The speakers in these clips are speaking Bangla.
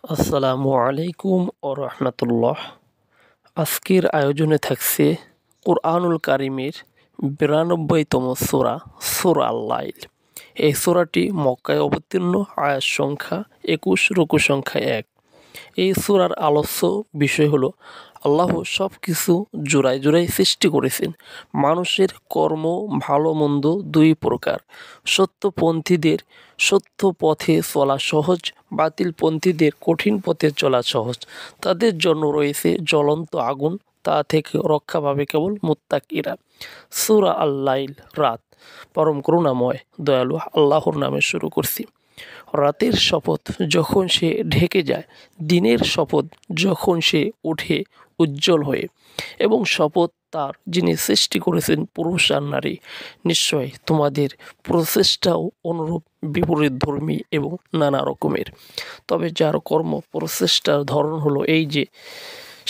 আসসালামু আলাইকুম ও রহমতুল্লাহ। আজকের আয়োজনে থাকছে কুরআনুল কারিমের ৯২তম সূরা, সূরা আল-লাইল। এই সূরাটি মক্কায় অবতীর্ণ, আয়াত সংখ্যা ২১, রুকু সংখ্যা ১। এই সূরার আলোচ্য বিষয় হলো আল্লাহ সব কিছু জোড়ায় জোড়ায় সৃষ্টি করেছেন। মানুষের কর্ম ভালো মন্দ দুই প্রকার। সত্যপন্থীদের সত্য পথে চলা সহজ, বাতিলপন্থীদের কঠিন পথে চলা সহজ। তাদের জন্য রয়েছে জ্বলন্ত আগুন, তা থেকে রক্ষা পাবে কেবল মুত্তাকিরা। সূরা আল-লাইল, রাত। পরম করুণাময় দয়ালু আল্লাহর নামে শুরু করছি। রাতের শপথ যখন সে ঢেকে যায়, দিনের শপথ যখন সে ওঠে উজ্জ্বল হয়ে, এবং শপথ তার যিনি সৃষ্টি করেছেন পুরুষ আর নারী। নিশ্চয় তোমাদের প্রচেষ্টাও অনুরূপ বিপরীতধর্মী এবং নানা রকমের। তবে যার কর্ম প্রচেষ্টার ধরন হলো এই যে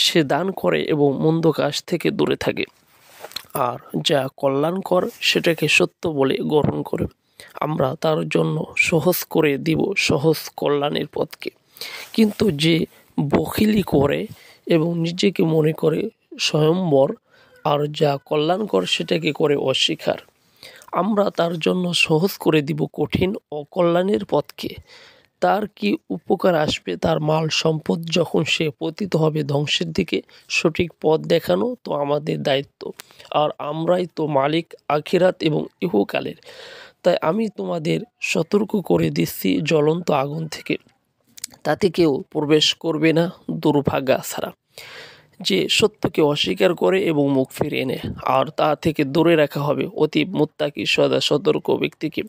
সে দান করে এবং মন্দ কাজ থেকে দূরে থাকে, আর যা কল্যাণকর সেটাকে সত্য বলে গ্রহণ করে, আমরা তার জন্য সহজ করে দিব সহজ কল্যাণের পথকে। কিন্তু যে বখিলি করে এবং নিজেকে মনে করে স্বয়ম্বর, আর যা কল্যাণকর সেটাকে করে অস্বীকার, আমরা তার জন্য সহজ করে দিব কঠিন ও কল্যাণের পথকে। তার কি উপকার আসবে তার মাল সম্পদ যখন সে পতিত হবে ধ্বংসের দিকে? সঠিক পথ দেখানো তো আমাদের দায়িত্ব, আর আমরাই তো মালিক আখিরাত এবং ইহকালের। তাই আমি তোমাদের সতর্ক করে দিচ্ছি জ্বলন্ত আগুন থেকে, তাতে কেউ প্রবেশ করবে না দুর্ভাগা ছাড়া। যে সত্যকে অস্বীকার করে এবং মুখ ফিরিয়ে নেয়, আর তা থেকে দূরে রাখা হবে অতীব মুত্তাকি সদা সতর্ক ব্যক্তিকে,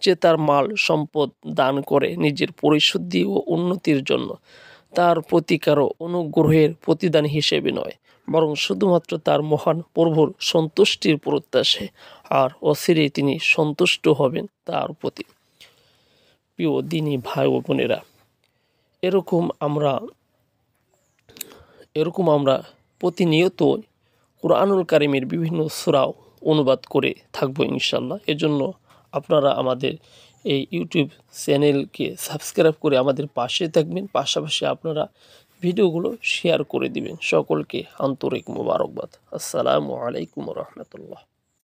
যে তার মাল সম্পদ দান করে নিজের পরিশুদ্ধি ও উন্নতির জন্য, তার প্রতি কারো অনুগ্রহের প্রতিদান হিসেবে নয়, বরং শুধুমাত্র তার মহান প্রভুর সন্তুষ্টির প্রত্যাশায়, আর অচিরেই তিনি সন্তুষ্ট হবেন তার প্রতি। প্রিয় দিনী ভাই ও বোনেরা, এরকম আমরা প্রতিনিয়ত কুরআনুল কারিমের বিভিন্ন সূরাও অনুবাদ করে থাকবো ইনশাল্লাহ। এজন্য আপনারা আমাদের এই ইউটিউব চ্যানেলকে সাবস্ক্রাইব করে আমাদের পাশে থাকবেন, পাশাপাশি আপনারা ভিডিওগুলো শেয়ার করে দিবেন। সকলকে আন্তরিক মোবারকবাদ। আসসালামু আলাইকুম রহমতুল্লাহ।